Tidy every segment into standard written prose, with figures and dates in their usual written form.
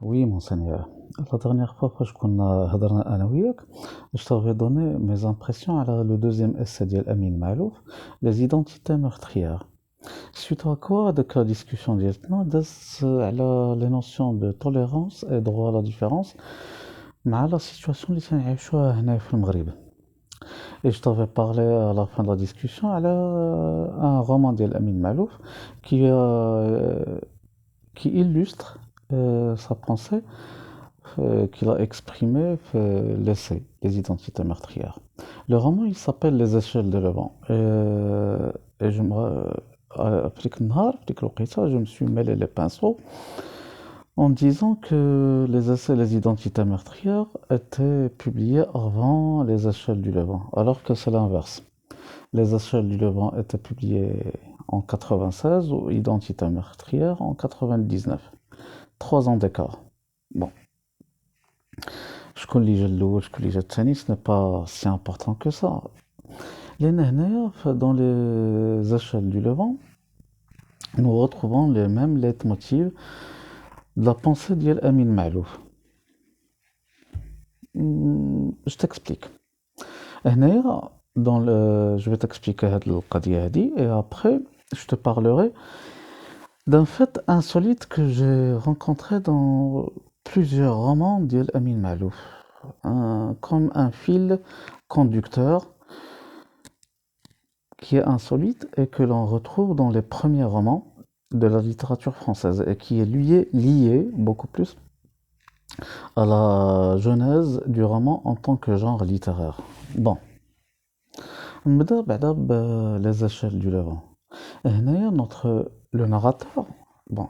Oui, monseigneur. La dernière fois que je je t'avais donné mes impressions à le deuxième essai d'Amin Malouf, les identités meurtrières. Suite à quoi, de la discussion directement, les notions de tolérance et droit à la différence, مع la situation اللي تنعيشوها هنا في المغرب. Et je t'avais parlé à la fin de la discussion à un roman d'Amin Malouf qui illustre sa pensée qu'il a exprimé l'essai, les identités meurtrières. Le roman, il s'appelle Les échelles de Levant. Et après je me suis mêlé les pinceaux en disant que les essais, les identités meurtrières étaient publiés avant les échelles du Levant, alors que c'est l'inverse. Les échelles du Levant étaient publiées en 96 ou Identité meurtrière en 99. 3 ans d'écart. Bon, شكون اللي جا الأول شكون اللي جا الثاني ce n'est pas si important que ça. لأن هنايا dans les échelles du Levant, nous retrouvons les mêmes leitmotivs de la pensée ديال أمين معلوف. Je t'explique. هنايا je vais t'expliquer هاد القضية هادي et après je te parlerai d'un fait insolite que j'ai rencontré dans plusieurs romans d'El Amin Malouf, comme un fil conducteur qui est insolite et que l'on retrouve dans les premiers romans de la littérature française et qui est lié beaucoup plus à la genèse du roman en tant que genre littéraire. Bon, نبدأ بعدا les échelles du Levant. هنايا le narrateur, bon,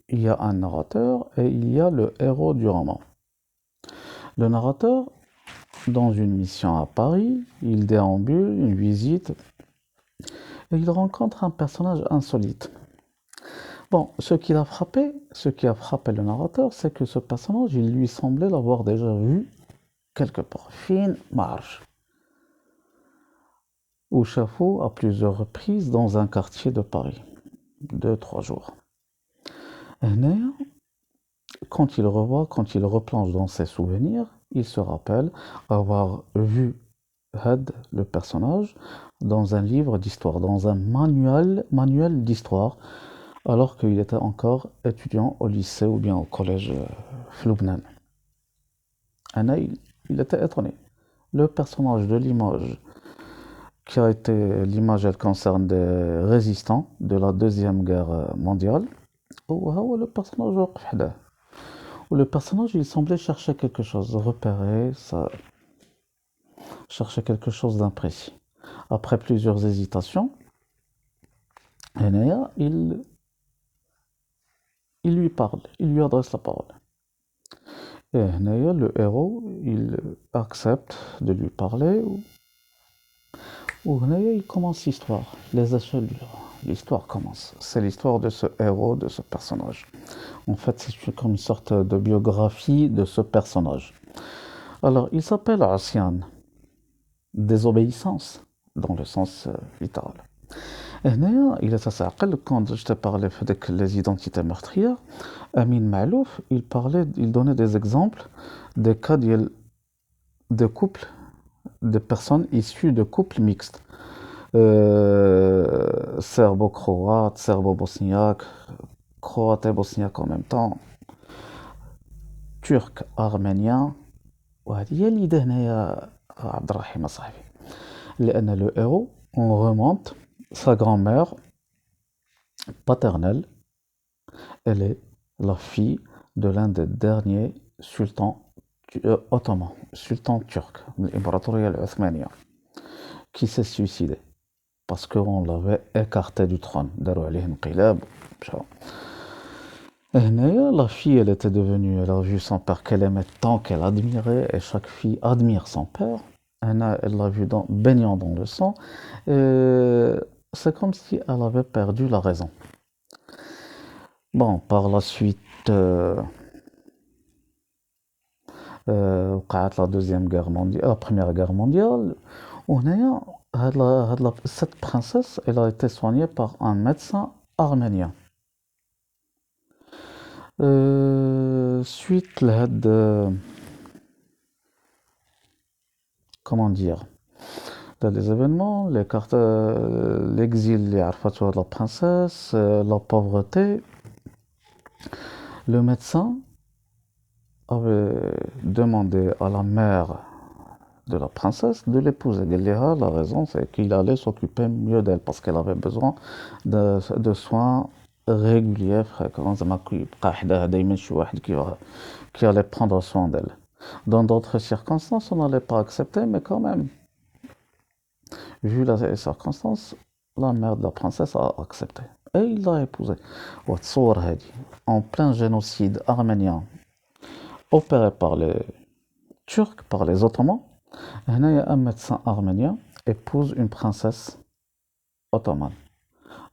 il y a un narrateur et il y a le héros du roman. Le narrateur, dans une mission à Paris, il déambule, une visite, et il rencontre un personnage insolite. Bon, ce qui a frappé le narrateur, c'est que ce personnage, il lui semblait l'avoir déjà vu quelque part. Fine marche. Au chafaud à plusieurs reprises dans un quartier de Paris. 2-3 jours. هنايا quand il replonge dans ses souvenirs, il se rappelle avoir vu Had, le personnage, dans un livre d'histoire, dans un manuel d'histoire, alors qu'il était encore étudiant au lycée ou bien au collège Floubnan. Anna, il était étonné. Le personnage de l'image, qui a été l'image, elle concerne des résistants de la Deuxième Guerre mondiale, ou le personnage où le personnage il semblait chercher quelque chose, repérer, chercher quelque chose d'imprécis. Après plusieurs hésitations, Enea, il lui parle, il lui adresse la parole. Et Enea, le héros, il accepte de lui parler. Ou Enea, il commence l'histoire, les échelles du héros. L'histoire commence. C'est l'histoire de ce héros, de ce personnage. En fait, c'est comme une sorte de biographie de ce personnage. Alors, il s'appelle Asian, désobéissance, dans le sens littéral. Et هنا il est assez عقل quand je te parlais des identités meurtrières. Amin Malouf, il donnait des exemples de cas de couples, de personnes issues de couples mixtes. Serbo-croate, serbo-bosniaque, croate et bosniaque en même temps, turc, arménien. وهذه هي اللي هنايا عبد الرحيم صاحبي. لأن le héros, on remonte sa grand-mère paternelle, elle est la fille de l'un des derniers sultans ottomans, sultan turc, de l'Imbratoriyya al-Othmaniya, qui s'est suicidé parce qu'on l'avait écarté du trône. داروا عليه انقلاب. Et la fille, elle était devenue, elle a vu son père qu'elle aimait tant qu'elle admirait, et chaque fille admire son père. Elle l'a vu baignant dans le sang, et c'est comme si elle avait perdu la raison. Bon, par la suite, وقعت la première guerre mondiale, وهنايا cette princesse, elle a été soignée par un médecin arménien. Suite comment dire, les événements, l'exil de la princesse, la pauvreté, le médecin avait demandé à la mère de la princesse de l'épouser. La raison, c'est qu'il allait s'occuper mieux d'elle parce qu'elle avait besoin de soins réguliers, fréquents, qui allait prendre soin d'elle. Dans d'autres circonstances, on n'allait pas accepter, mais quand même, vu les circonstances, la mère de la princesse a accepté. Et il l'a épousée. En plein génocide arménien opéré par les Turcs, par les Ottomans, un médecin arménien épouse une princesse ottomane.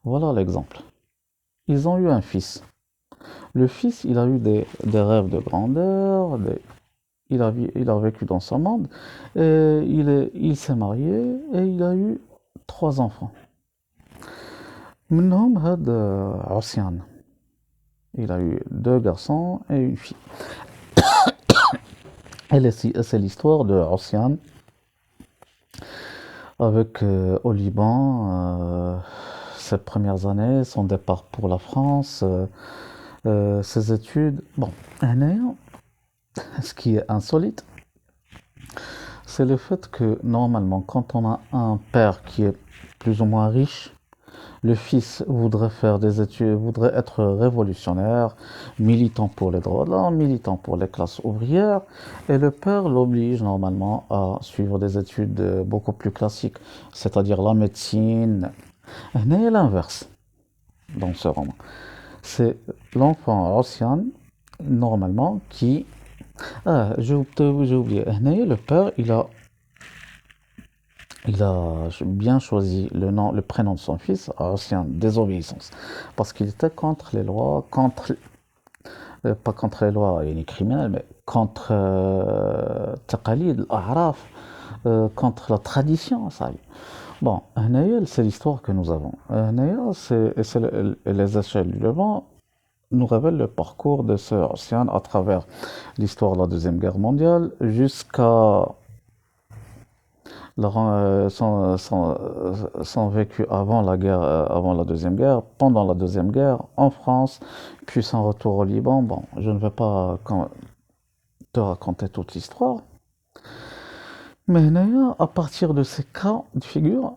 Voilà l'exemple. Ils ont eu un fils. Le fils, il a eu des rêves de grandeur, il a vécu dans son monde, et il s'est marié et il a eu 3 enfants. منهم هاد عصيان. Il a eu 2 garçons et une fille. Et c'est l'histoire de Ossian avec au Liban, ses premières années, son départ pour la France, ses études. Bon, ce qui est insolite, c'est le fait que normalement, quand on a un père qui est plus ou moins riche, le fils voudrait faire des études, voudrait être révolutionnaire, militant pour les droits de l'homme, militant pour les classes ouvrières, et le père l'oblige normalement à suivre des études beaucoup plus classiques, c'est-à-dire la médecine. Et l'inverse dans ce roman. C'est l'enfant Ossian, normalement, qui... Ah, j'ai oublié. Le père, il a bien choisi le prénom de son fils, Ossian, désobéissance, parce qu'il était contre les lois, pas contre les lois criminelles, mais contre taqalid, al-a'raf, contre la tradition, ça. Bon, c'est l'histoire que nous avons. Les échelles du Levant nous révèlent le parcours de ce Ossian à travers l'histoire de la Deuxième Guerre mondiale jusqu'à son vécu avant la guerre, avant la Deuxième Guerre, pendant la Deuxième Guerre, en France, puis son retour au Liban. Bon, je ne vais pas te raconter toute l'histoire, mais à partir de ces cas de figure,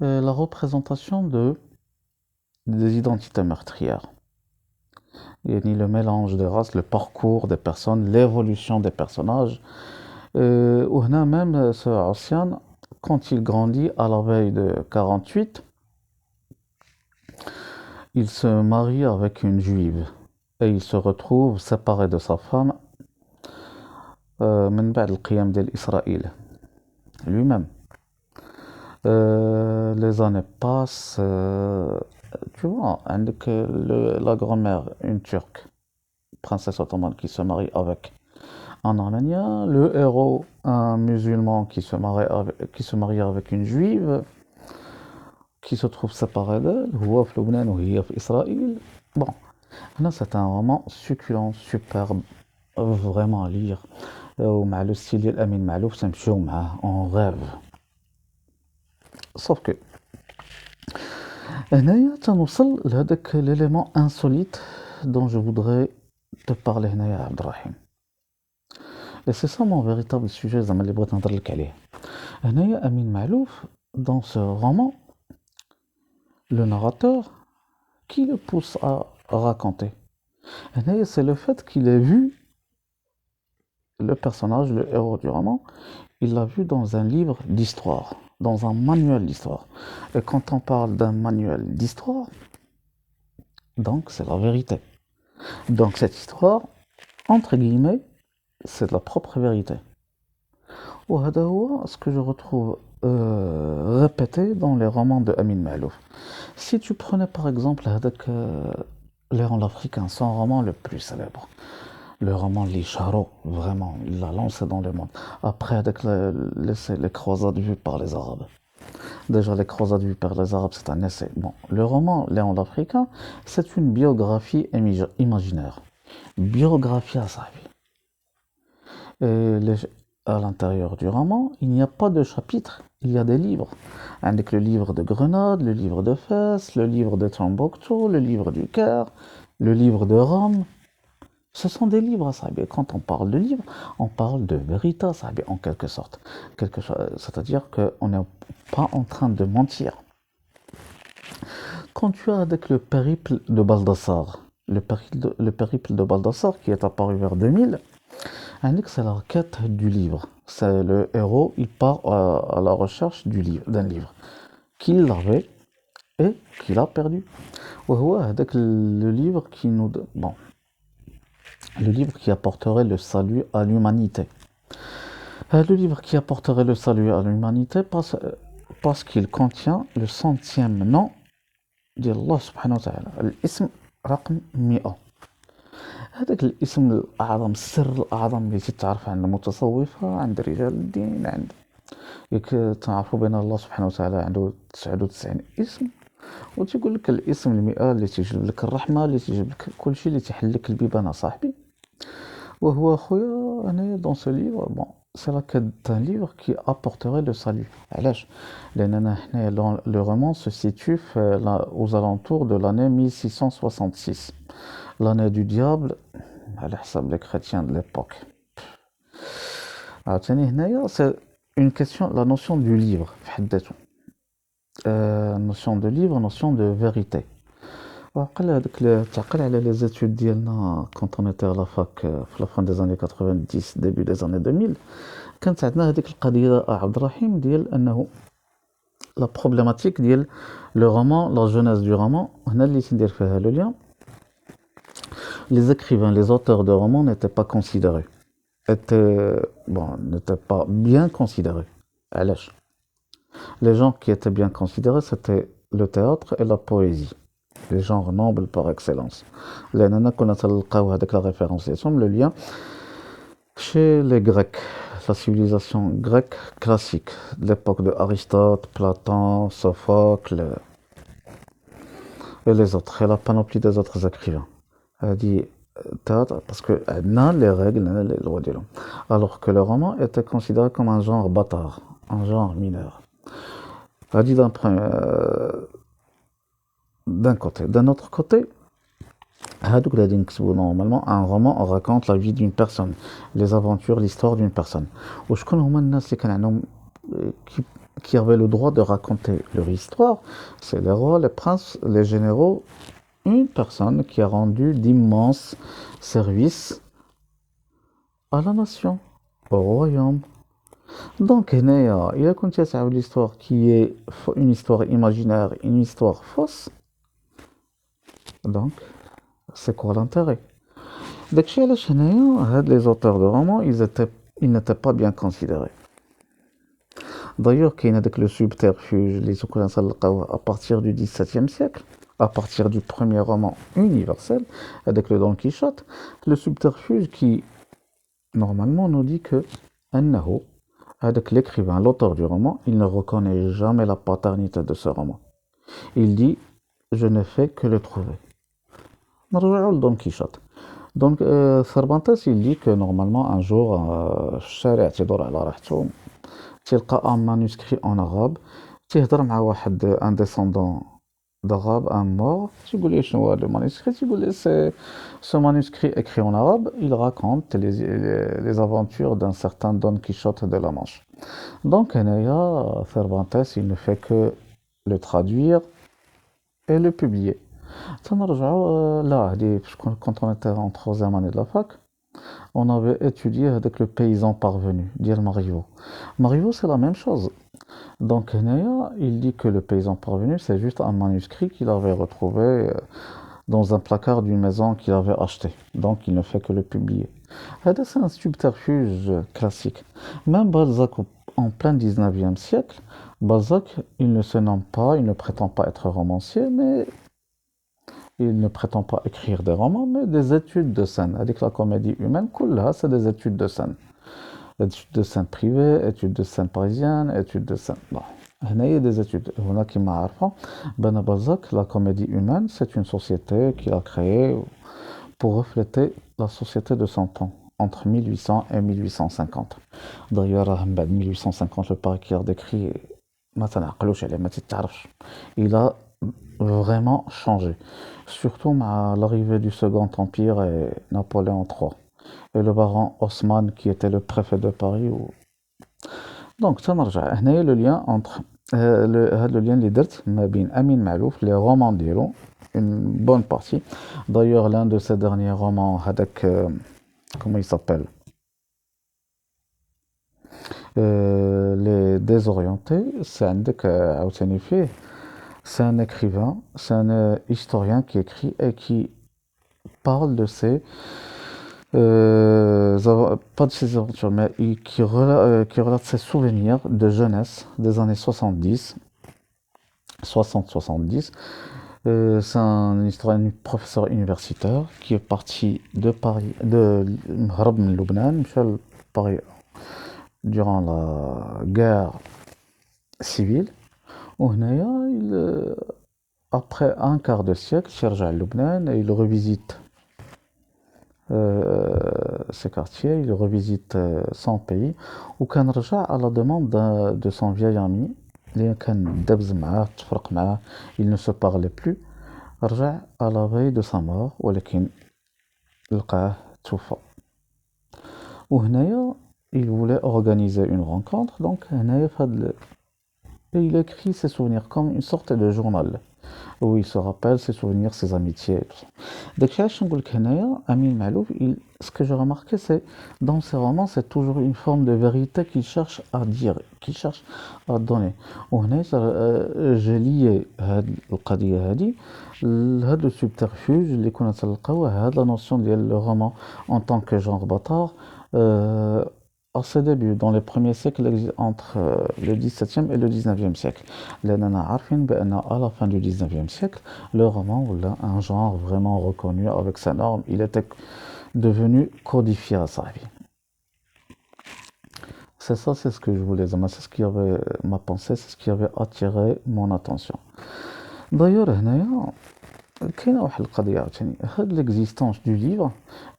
la représentation des identités meurtrières. Il y a le mélange des races, le parcours des personnes, l'évolution des personnages. Ou même ce Ossian, quand il grandit à la veille de 48, il se marie avec une juive et il se retrouve séparé de sa femme من بعد القيام ديال إسرائيل lui-même. Les années passent, tu vois, avec la grand-mère, une turque, princesse ottomane qui se marie avec un arménien, le héros, un musulman qui se marie avec une juive, qui se trouve séparé d'elle, هو في لبنان وهي في إسرائيل. Bon, là c'est un roman succulent, superbe, vraiment à lire. ومع le style ديال أمين معلوف تنمشيو معاه on rêve. Sauf que هنايا تنوصل لهذاك l'élément insolite dont je voudrais te parler هنايا عبد الرحيم. Et c'est ça mon véritable sujet زعما اللي بغيت نهضر لك عليه. هنايا أمين معلوف dans ce roman, le narrateur qui le pousse à raconter. هنايا c'est le fait qu'il ait vu le personnage, le héros du roman, il l'a vu dans un livre d'histoire, dans un manuel d'histoire. Et quand on parle d'un manuel d'histoire, donc c'est la vérité. Donc cette histoire, entre guillemets, c'est de la propre vérité. وهذا هو ce que je retrouve répété dans les romans de Amin Maalouf. Si tu prenais par exemple Léon l'Africain, son roman le plus célèbre, le roman Les Charros, vraiment, il l'a lancé dans le monde. Après, avec les croisades vues par les Arabes. Déjà, les croisades vues par les Arabes, c'est un essai. Bon, le roman Léon l'Africain, c'est une biographie imaginaire. Biographie à sa vie. Et à l'intérieur du roman, il n'y a pas de chapitre, il y a des livres. Avec le livre de Grenade, le livre de Fès, le livre de Tombouctou, le livre du Caire, le livre de Rome. Ce sont des livres, ça. Quand on parle de livres, on parle de vérité, ça, en quelque sorte. C'est-à-dire qu'on n'est pas en train de mentir. Quand tu as avec le périple de Baldassare, le périple de Baldassare qui est apparu vers 2000, c'est la quête du livre. C'est le héros, il part à la recherche d'un livre qu'il avait et qu'il a perdu. Ouais, avec le livre qui nous... Bon, le livre qui apporterait le salut à l'humanité. Le livre qui apporterait le salut à l'humanité parce qu'il contient le 100e nom d'Allah subhanahu wa ta'ala. L'ism رقم 100. هذاك الاسم الأعظم السر الأعظم اللي تتعرف عند المتصوفة عند رجال الدين عند ياك تعرفوا بأن الله سبحانه وتعالى عنده 99 اسم وتيقول لك الاسم المئة اللي تيجلب لك الرحمة اللي تيجلب لك كل شيء اللي تيحل لك البيبان صاحبي وهو خويا أنا dans ce livre bon c'est la quête d'un livre qui apporterait le salut علاش لأننا حنا le roman se situe aux alentours de l'année 1666 l'année du diable على حساب les chrétiens de l'époque عاوتاني هنايا c'est une question la notion du livre في حد ذاته notion de livre notion de vérité وعقل هذاك تعقل على les études ديالنا quand on était à la fac في la fin des années 90 début des années 2000 كانت عندنا هذيك القضيه عبد الرحيم ديال انه la problématique ديال le roman la jeunesse du roman هنا اللي تندير فيها le lien les écrivains les auteurs de romans n'étaient pas considérés n'étaient pas bien considérés علاش les gens qui étaient bien considérés c'était le théâtre et la poésie les genres nobles par excellence لأننا كنا تلقاو هذاك la référence le lien chez les Grecs la civilisation grecque classique de l'époque de Aristote, Platon, Sophocle et les autres et la panoplie des autres écrivains dit théâtre parce que n'a les règles les lois ديالهم alors que le roman était considéré comme un genre bâtard un genre mineur dit d'un côté d'un autre côté normalement un roman on raconte la vie d'une personne les aventures l'histoire d'une personne وشكون هما الناس اللي كان عندهم qui avaient le droit de raconter leur histoire c'est les rois les princes les généraux une personne qui a rendu d'immenses services à la nation au royaume donc هنايا إلا كنت تعاود l'histoire qui est une histoire imaginaire une histoire fausse donc c'est quoi l'intérêt داكشي علاش هنايا هاد les auteurs de romans ils n'étaient pas bien considérés d'ailleurs كاين هذاك le subterfuge اللي كنا تلقاوه à partir du XVIIe siècle à partir du premier roman universel avec le Don Quichotte le subterfuge qui normalement nous dit que أنه avec l'écrivain l'auteur du roman il ne reconnaît jamais la paternité de ce roman il dit je ne fais que le trouver نرجعوا لدون كيشوت دونك سيرفانتيس يلي كو نورمالمون ان جور الشارع تيدور على راحته تلقى ان مانuscrit en arabe تيهضر مع واحد ان ديسوندون d'arabe un mort تيقول لي شنو هو لو مانuscrit تيقول لي سي ce manuscrit écrit en arabe il raconte les aventures d'un certain Don Quichotte de la Manche donc هنايا Cervantes il ne fait que le traduire et le publier تنرجعوا là quand on était en troisième année de la fac on avait étudié avec le paysan parvenu ديال Marivaux Marivaux c'est la même chose donc هنايا il dit que le paysan parvenu c'est juste un manuscrit qu'il avait retrouvé dans un placard d'une maison qu'il avait acheté donc il ne fait que le publier هذا c'est un subterfuge classique même Balzac en plein 19e siècle Balzac il ne se nomme pas il ne prétend pas être romancier mais il ne prétend pas écrire des romans, mais des études de scène. Avec la comédie humaine, là, c'est des études de scène. Études de scène privées, études de scène parisienne, études de scène... Bon. هنايا des études. هنا كيما عارفة بنا بلزاك la comédie humaine c'est une société qu'il a créée pour refléter la société de son temps entre 1800 et 1850. D'ailleurs من بعد 1850 le Paris qu'il a décrit ما تنعقلوش عليه ما تتعرفش. Il a vraiment changé, surtout مع l'arrivée du Second Empire et Napoléon III et le baron Haussmann qui était le préfet de Paris. Donc تنرجع هنايا le lien entre هذا le lien اللي درت ما بين أمين معلوف les romans ديالو une bonne partie. D'ailleurs l'un de ses derniers romans هذاك comment il s'appelle Les Désorientés, c'est عندك عاوتاني فيه c'est un écrivain, c'est un historien qui écrit et qui parle de ses pas de ses aventures, mais qui relate ses souvenirs de jeunesse des années 70, 60-70. C'est un historien, professeur universitaire qui est parti de Paris, de هرب من لبنان مشى Paris durant la guerre civile. وهنايا après un quart de siècle يرجع للبنان et il revisite ses quartiers, il revisite son pays وكان رجع à la demande de son vieil ami اللي كان دابز معاه تفرق معاه, il ne se parlait plus. رجع à la veille de sa mort ولكن لقاه توفى. وهنايا il voulait organiser une rencontre, donc هنايا et il écrit ses souvenirs comme une sorte de journal où il se rappelle ses souvenirs, ses amitiés et tout ça. داكشي علاش نقول لك هنايا أمين معلوف, ce que j'ai remarqué c'est dans ses romans c'est toujours une forme de vérité qu'il cherche à dire, qu'il cherche à donner. وهنا j'ai lié هاد القضية هادي لهاد le subterfuge اللي كنا تلقاوه هاد la notion ديال le roman en tant que genre bâtard à ses débuts, dans les premiers siècles, entre le XVIIe et le XIXe siècle. لأننا عارفين بأن à la fin du XIXe siècle, le roman ولا un genre vraiment reconnu avec ses normes, il était devenu codifié à sa vie. C'est ça, c'est ce que je voulais dire, c'est ce qui avait ma pensée, c'est ce qui avait attiré mon attention. D'ailleurs, هنايا كاينه واحد القضيه عاوتاني هاد l'existence du livre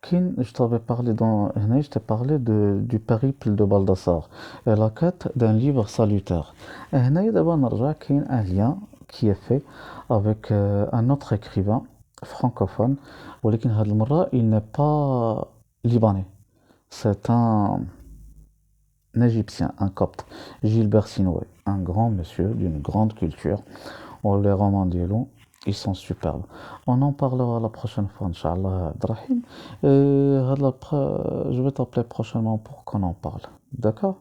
كاين je t'avais parlé dans هنا je t'ai parlé du périple de Baldassare et la quête d'un livre salutaire. هنايا دابا نرجع كاين un lien qui est fait avec un autre écrivain francophone ولكن هاد المره il n'est pas libanais, c'est un égyptien, un copte, Gilbert Sinoué, un grand monsieur d'une grande culture. Les romans ديالو ils sont superbes. On en parlera la prochaine fois, Inch'Allah, Drahim. Et je vais t'appeler prochainement pour qu'on en parle. D'accord?